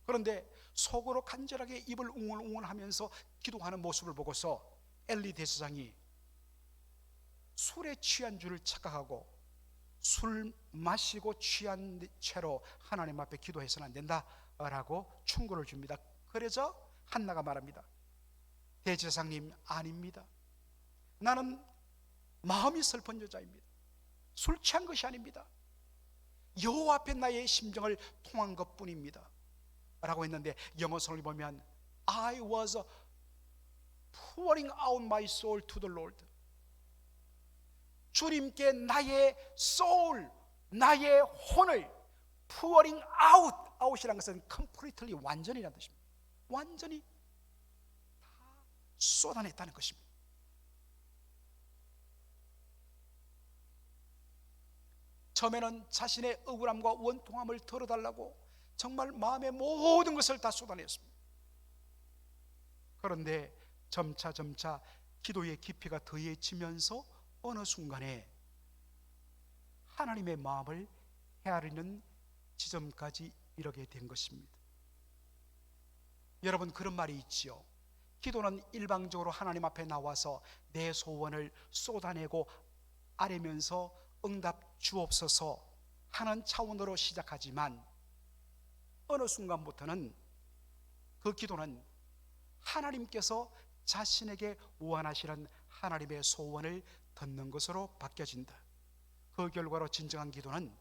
그런데 속으로 간절하게 입을 웅얼웅얼 하면서 기도하는 모습을 보고서 엘리 대제사장이 술에 취한 줄을 착각하고 술 마시고 취한 채로 하나님 앞에 기도해서는 안 된다라고 충고를 줍니다. 그래서 한나가 말합니다. 대제사장님, 아닙니다. 나는 마음이 슬픈 여자입니다. 술 취한 것이 아닙니다. 여호와 앞에 나의 심정을 통한 것뿐입니다 라고 했는데, 영어성을 보면 I was pouring out my soul to the Lord. 주님께 나의 soul, 나의 혼을 pouring out, out이라는 것은 completely, 완전히라는 뜻입니다. 완전히 다 쏟아냈다는 것입니다. 처음에는 자신의 억울함과 원통함을 털어달라고 정말 마음의 모든 것을 다 쏟아냈습니다. 그런데 점차 기도의 깊이가 더해지면서 어느 순간에 하나님의 마음을 헤아리는 지점까지 이르게 된 것입니다. 여러분, 그런 말이 있지요. 기도는 일방적으로 하나님 앞에 나와서 내 소원을 쏟아내고 아뢰면서 응답 주옵소서 하는 차원으로 시작하지만 어느 순간부터는 그 기도는 하나님께서 자신에게 원하시는 하나님의 소원을 듣는 것으로 바뀌어진다. 그 결과로 진정한 기도는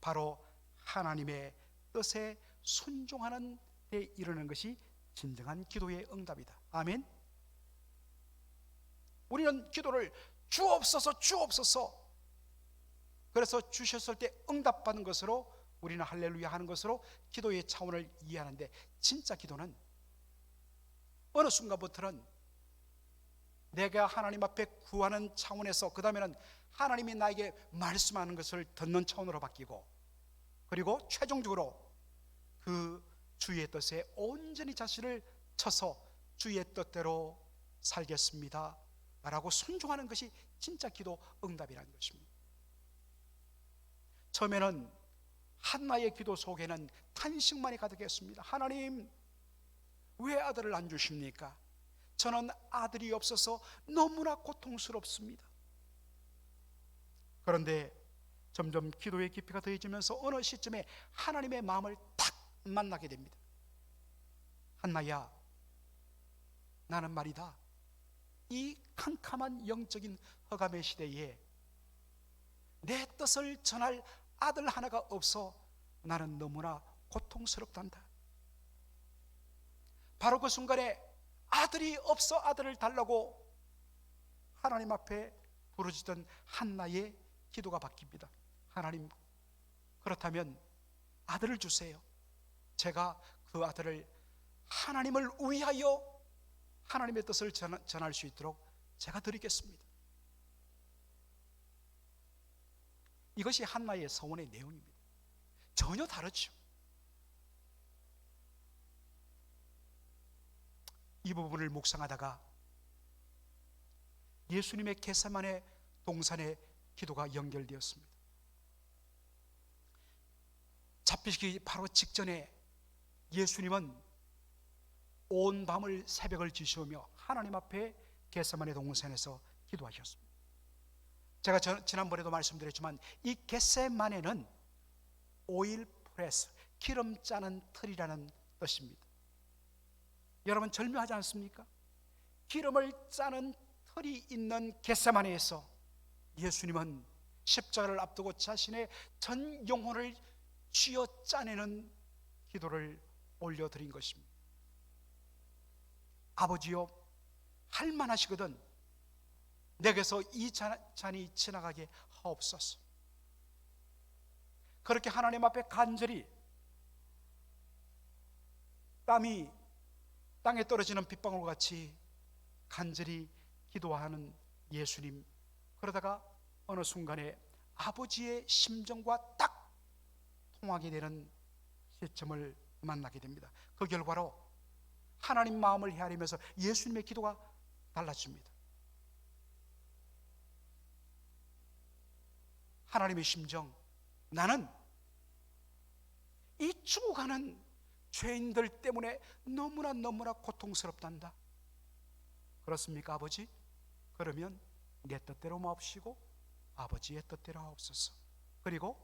바로 하나님의 뜻에 순종하는 데 이르는 것이 진정한 기도의 응답이다. 아멘. 우리는 기도를 주옵소서 주옵소서, 그래서 주셨을 때 응답받는 것으로 우리는 할렐루야 하는 것으로 기도의 차원을 이해하는데, 진짜 기도는 어느 순간부터는 내가 하나님 앞에 구하는 차원에서 그 다음에는 하나님이 나에게 말씀하는 것을 듣는 차원으로 바뀌고, 그리고 최종적으로 그 주의 뜻에 온전히 자신을 쳐서 주의 뜻대로 살겠습니다 라고 순종하는 것이 진짜 기도 응답이라는 것입니다. 처음에는 한나의 기도 속에는 탄식만이 가득했습니다. 하나님, 왜 아들을 안 주십니까? 저는 아들이 없어서 너무나 고통스럽습니다. 그런데 점점 기도의 깊이가 더해지면서 어느 시점에 하나님의 마음을 탁 만나게 됩니다. 한나야, 나는 말이다, 이 캄캄한 영적인 흑암의 시대에 내 뜻을 전할 아들 하나가 없어 나는 너무나 고통스럽단다. 바로 그 순간에 아들이 없어 아들을 달라고 하나님 앞에 부르짖던 한나의 기도가 바뀝니다. 하나님, 그렇다면 아들을 주세요. 제가 그 아들을 하나님을 위하여 하나님의 뜻을 전할 수 있도록 제가 드리겠습니다. 이것이 한나의 서원의 내용입니다. 전혀 다르죠. 이 부분을 묵상하다가 예수님의 겟세마네 동산의 기도가 연결되었습니다. 잡히기 바로 직전에 예수님은 온 밤을 새벽을 지새우며 하나님 앞에 겟세마네 동산에서 기도하셨습니다. 제가 지난번에도 말씀드렸지만 이 겟세마네는 오일 프레스, 기름 짜는 틀이라는 뜻입니다. 여러분 절묘하지 않습니까? 기름을 짜는 틀이 있는 겟세마네에서 예수님은 십자가를 앞두고 자신의 전 영혼을 쥐어 짜내는 기도를 올려드린 것입니다. 아버지여, 할만하시거든 내게서 이 잔이 지나가게 하옵소서. 그렇게 하나님 앞에 간절히 땀이 땅에 떨어지는 빗방울 같이 간절히 기도하는 예수님, 그러다가 어느 순간에 아버지의 심정과 딱 통하게 되는 시점을 만나게 됩니다. 그 결과로 하나님 마음을 헤아리면서 예수님의 기도가 달라집니다. 하나님의 심정, 나는 이 죽어가는 죄인들 때문에 너무나 고통스럽단다. 그렇습니까 아버지? 그러면 내 뜻대로 마옵시고 아버지의 뜻대로 하옵소서. 그리고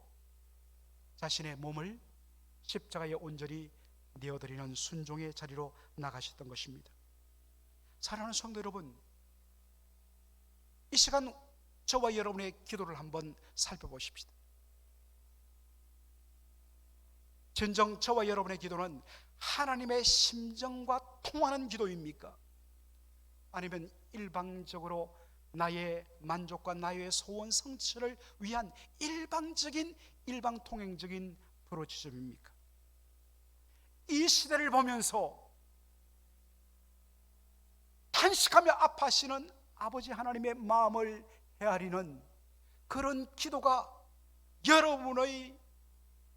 자신의 몸을 십자가에 온전히 내어드리는 순종의 자리로 나가셨던 것입니다. 사랑하는 성도 여러분, 이 시간 저와 여러분의 기도를 한번 살펴보십시다. 진정 저와 여러분의 기도는 하나님의 심정과 통하는 기도입니까? 아니면 일방적으로 나의 만족과 나의 소원 성취를 위한 일방통행적인 프로지점입니까? 이 시대를 보면서 탄식하며 아파하시는 아버지 하나님의 마음을 헤아리는 그런 기도가 여러분의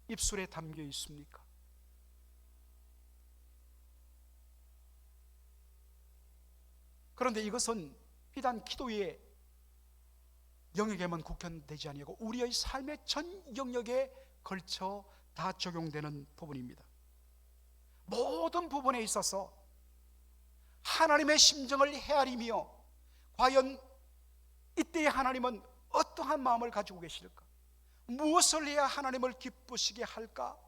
입술에 담겨 있습니까? 그런데 이것은 비단 기도의 영역에만 국한되지 아니하고 우리의 삶의 전 영역에 걸쳐 다 적용되는 부분입니다. 모든 부분에 있어서 하나님의 심정을 헤아리며 과연 이때에 하나님은 어떠한 마음을 가지고 계실까? 무엇을 해야 하나님을 기쁘시게 할까?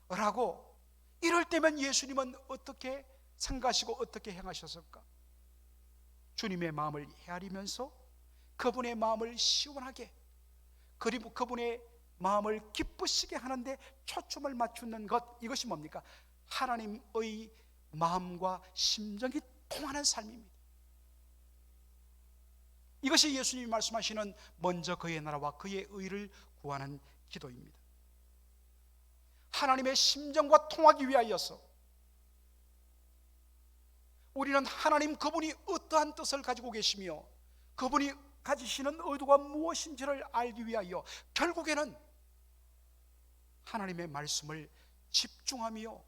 라고 이럴 때면 예수님은 어떻게 생각하시고 어떻게 행하셨을까? 주님의 마음을 헤아리면서 그분의 마음을 시원하게, 그리고 그분의 마음을 기쁘시게 하는데 초점을 맞추는 것, 이것이 뭡니까? 하나님의 마음과 심정이 통하는 삶입니다. 이것이 예수님이 말씀하시는 먼저 그의 나라와 그의 의를 구하는 기도입니다. 하나님의 심정과 통하기 위하여서 우리는 하나님 그분이 어떠한 뜻을 가지고 계시며 그분이 가지시는 의도가 무엇인지를 알기 위하여 결국에는 하나님의 말씀을 집중하며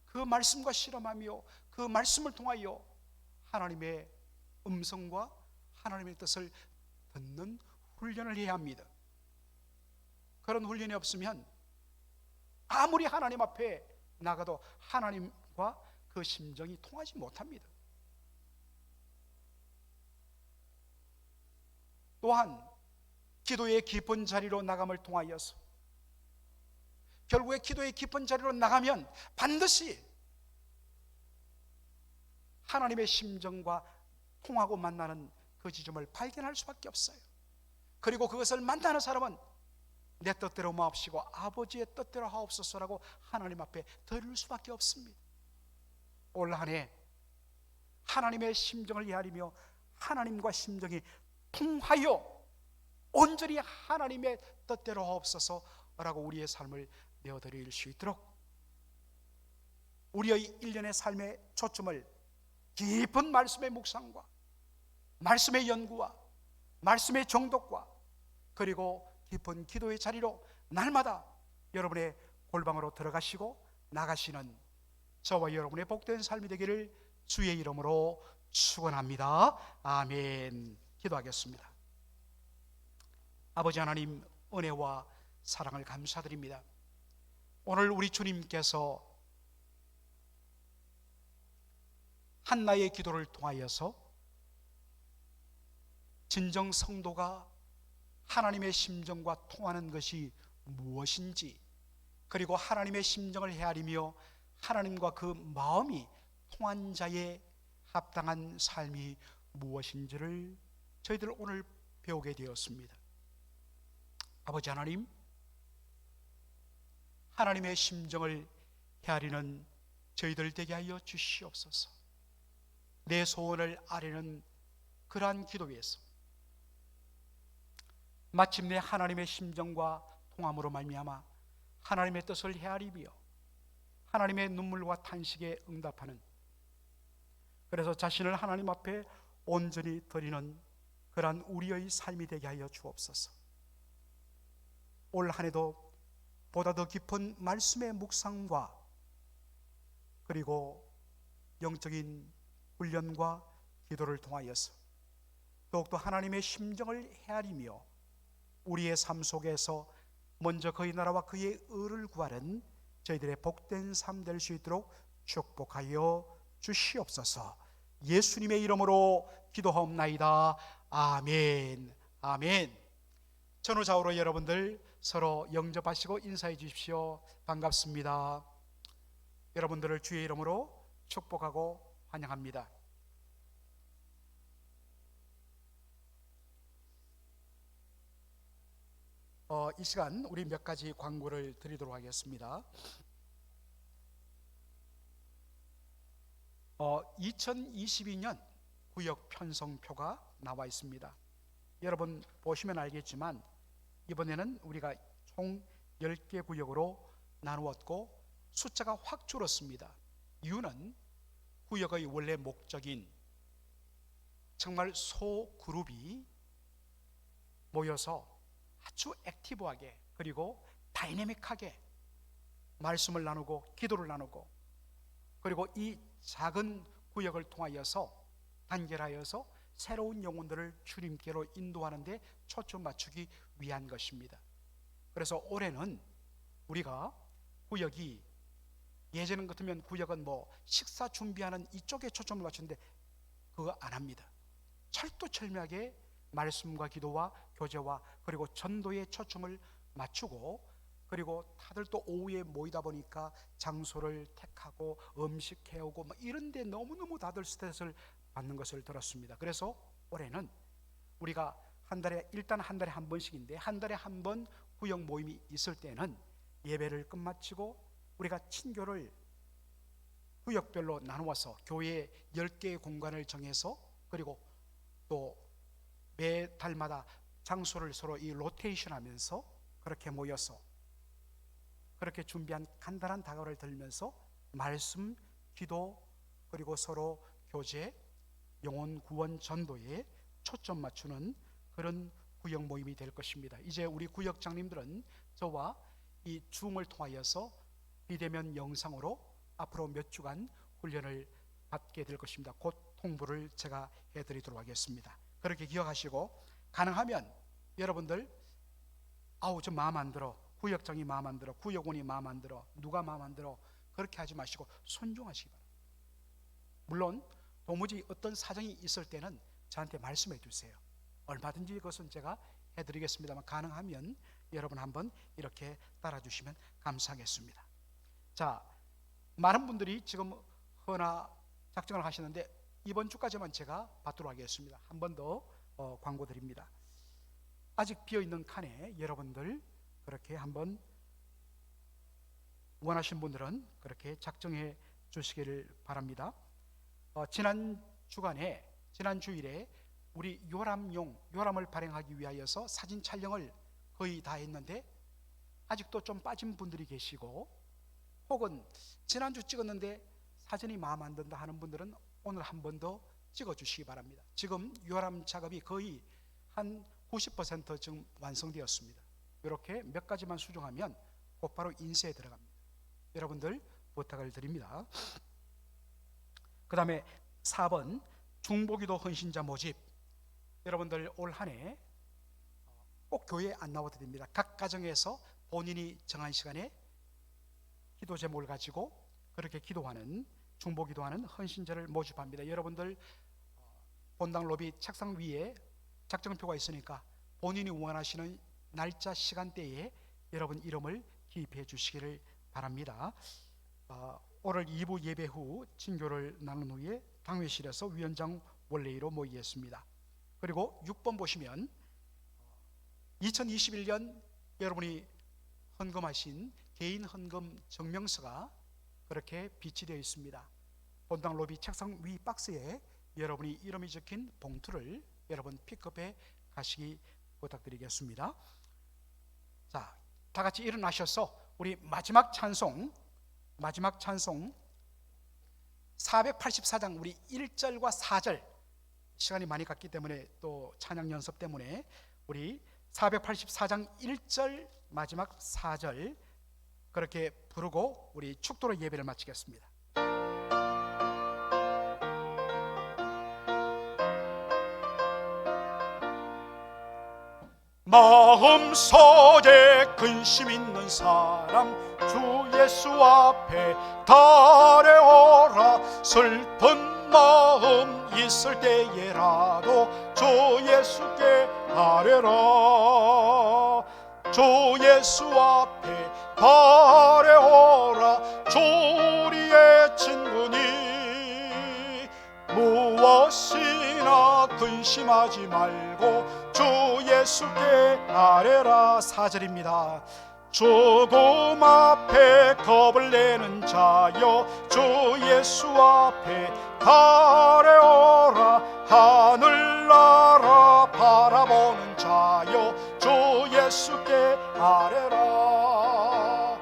그 말씀과 실험하며 그 말씀을 통하여 하나님의 음성과 하나님의 뜻을 듣는 훈련을 해야 합니다. 그런 훈련이 없으면 아무리 하나님 앞에 나가도 하나님과 그 심정이 통하지 못합니다. 또한 기도의 깊은 자리로 나감을 통하여서 결국에 기도의 깊은 자리로 나가면 반드시 하나님의 심정과 통하고 만나는 그 지점을 발견할 수밖에 없어요. 그리고 그것을 만나는 사람은 내 뜻대로 마옵시고 아버지의 뜻대로 하옵소서라고 하나님 앞에 드릴 수밖에 없습니다. 올 한 해 하나님의 심정을 헤아리며 하나님과 심정이 통하여 온전히 하나님의 뜻대로 하옵소서라고 우리의 삶을 내어드릴 수 있도록 우리의 일련의 삶의 초점을 깊은 말씀의 묵상과 말씀의 연구와 말씀의 정독과 그리고 깊은 기도의 자리로 날마다 여러분의 골방으로 들어가시고 나가시는 저와 여러분의 복된 삶이 되기를 주의 이름으로 축원합니다. 아멘. 기도하겠습니다. 아버지 하나님, 은혜와 사랑을 감사드립니다. 오늘 우리 주님께서 한나의 기도를 통하여서 진정 성도가 하나님의 심정과 통하는 것이 무엇인지, 그리고 하나님의 심정을 헤아리며 하나님과 그 마음이 통한 자의 합당한 삶이 무엇인지를 저희들 오늘 배우게 되었습니다. 아버지 하나님, 하나님의 심정을 헤아리는 저희들 되게 하여 주시옵소서. 내 소원을 아뢰는 그러한 기도에서 마침내 하나님의 심정과 통함으로 말미암아 하나님의 뜻을 헤아리며 하나님의 눈물과 탄식에 응답하는, 그래서 자신을 하나님 앞에 온전히 드리는 그러한 우리의 삶이 되게 하여 주옵소서. 올 한 해도 보다 더 깊은 말씀의 묵상과 그리고 영적인 훈련과 기도를 통하여서 더욱더 하나님의 심정을 헤아리며 우리의 삶 속에서 먼저 그의 나라와 그의 의를 구하는 저희들의 복된 삶 될 수 있도록 축복하여 주시옵소서. 예수님의 이름으로 기도하옵나이다. 아멘. 아멘. 전후 좌우로 여러분들 서로 영접하시고 인사해 주십시오. 반갑습니다. 여러분들을 주의 이름으로 축복하고 환영합니다. 이 시간 우리 몇 가지 광고를 드리도록 하겠습니다. 2022년 구역 편성표가 나와 있습니다. 여러분 보시면 알겠지만 이번에는 우리가 총 10개 구역으로 나누었고 숫자가 확 줄었습니다. 이유는 구역의 원래 목적인 정말 소그룹이 모여서 아주 액티브하게 그리고 다이내믹하게 말씀을 나누고 기도를 나누고, 그리고 이 작은 구역을 통하여서 단결하여서 새로운 영혼들을 주님께로 인도하는 데 초점 맞추기 위한 것입니다. 그래서 올해는 우리가 구역이, 예전 같으면 구역은 뭐 식사 준비하는 이쪽에 초점을 맞추는데 그거 안 합니다. 철두철미하게 말씀과 기도와 교제와 그리고 전도에 초점을 맞추고, 그리고 다들 또 오후에 모이다 보니까 장소를 택하고 음식 해오고 뭐 이런 데 너무너무 다들 스트레스를 받는 것을 들었습니다. 그래서 올해는 우리가 일단 한 달에 한 번씩인데, 한 달에 한 번 구역 모임이 있을 때는 예배를 끝마치고 우리가 친교를 구역별로 나누어서 교회에 10개의 공간을 정해서, 그리고 또 매달마다 장소를 서로 이 로테이션 하면서 그렇게 모여서 그렇게 준비한 간단한 다과를 들면서 말씀, 기도, 그리고 서로 교제, 영혼 구원 전도에 초점 맞추는 그런 구역 모임이 될 것입니다. 이제 우리 구역장님들은 저와 이 줌을 통하여서 비대면 영상으로 앞으로 몇 주간 훈련을 받게 될 것입니다. 곧 통보를 제가 해드리도록 하겠습니다. 그렇게 기억하시고, 가능하면 여러분들 저 마음 안 들어, 구역장이 마음 안 들어, 구역원이 마음 안 들어, 누가 마음 안 들어, 그렇게 하지 마시고 순종하시기 바랍니다. 물론 도무지 어떤 사정이 있을 때는 저한테 말씀해 주세요. 얼마든지 그것은 제가 해드리겠습니다만, 가능하면 여러분 한번 이렇게 따라주시면 감사하겠습니다. 자, 많은 분들이 지금 헌화 작정을 하시는데 이번 주까지만 제가 받도록 하겠습니다. 한 번 더 광고 드립니다. 아직 비어있는 칸에 여러분들 그렇게 한번 원하신 분들은 그렇게 작정해 주시기를 바랍니다. 지난 주일에 우리 요람을 발행하기 위하여서 사진 촬영을 거의 다 했는데 아직도 좀 빠진 분들이 계시고, 혹은 지난주 찍었는데 사진이 마음 안 든다 하는 분들은 오늘 한 번 더 찍어 주시기 바랍니다. 지금 요람 작업이 거의 한 90% 지금 완성되었습니다. 이렇게 몇 가지만 수정하면 곧바로 인쇄에 들어갑니다. 여러분들 부탁을 드립니다. 그 다음에 4번 중보기도 헌신자 모집. 여러분들 올 한 해 꼭 교회에 안 나와도 됩니다. 각 가정에서 본인이 정한 시간에 기도 제목을 가지고 그렇게 기도하는, 중보기도하는 헌신자를 모집합니다. 여러분들 본당 로비 책상 위에 작정표가 있으니까 본인이 원하시는 날짜 시간대에 여러분 이름을 기입해 주시기를 바랍니다. 오늘 2부 예배 후 친교를 나눈 후에 당회실에서 위원장 원래로 모이겠습니다. 그리고 6번 보시면 2021년 여러분이 헌금하신 개인 헌금 증명서가 그렇게 비치되어 있습니다. 본당 로비 책상 위 박스에 여러분이 이름이 적힌 봉투를 여러분 픽업해 가시기 부탁드리겠습니다. 자, 다 같이 일어나셔서 우리 마지막 찬송 484장 우리 1절과 4절 시간이 많이 갔기 때문에 또 찬양 연습 때문에 우리 484장 1절 마지막 4절 그렇게 부르고 우리 축도로 예배를 마치겠습니다. 마음속에 근심 있는 사람 주 예수 앞에 달려오라. 슬픈 마음 있을 때에라도 주 예수께 아뢰라. 주 예수 앞에 달려오라. 주 우리의 친구니 무엇이나 근심하지 말고 주 예수께 아뢰라. 4절입니다. 죽음 앞에 겁을 내는 자여 주 예수 앞에 달려오라. 하늘나라 바라보는 자여 주 예수께 아뢰라.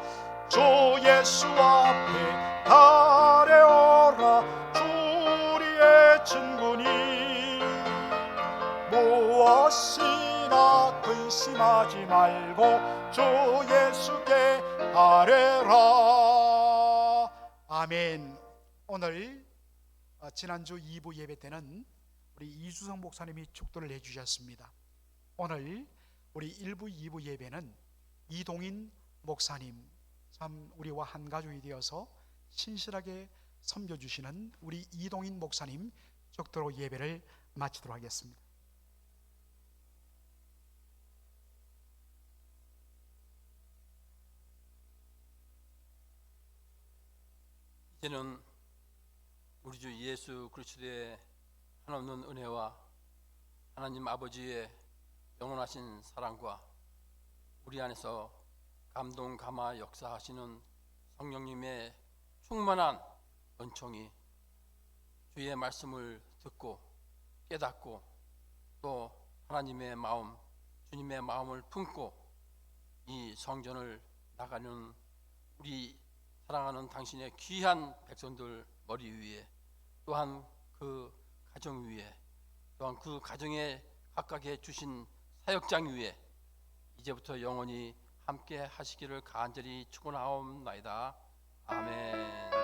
주 예수 앞에 달려오라. 주 우리의 친구니 무엇이나 근심하지 말고 주 예수께 아뢰라. 아멘. 오늘 지난주 2부 예배 때는 우리 이주성 목사님이 축도를 해주셨습니다. 오늘 우리 1부 2부 예배는 이동인 목사님, 참 우리와 한 가족이 되어서 신실하게 섬겨주시는 우리 이동인 목사님 축도로 예배를 마치도록 하겠습니다. 이제는 우리 주 예수 그리스도의 한없는 은혜와 하나님 아버지의 영원하신 사랑과 우리 안에서 감동 감화 역사하시는 성령님의 충만한 은총이 주의 말씀을 듣고 깨닫고 또 하나님의 마음, 주님의 마음을 품고 이 성전을 나가는 우리 사랑하는 당신의 귀한 백성들 머리 위에, 또한 그 가정 위에, 또한 그 가정에 각각에 주신 사역장 위에 이제부터 영원히 함께 하시기를 간절히 축원하옵나이다. 아멘.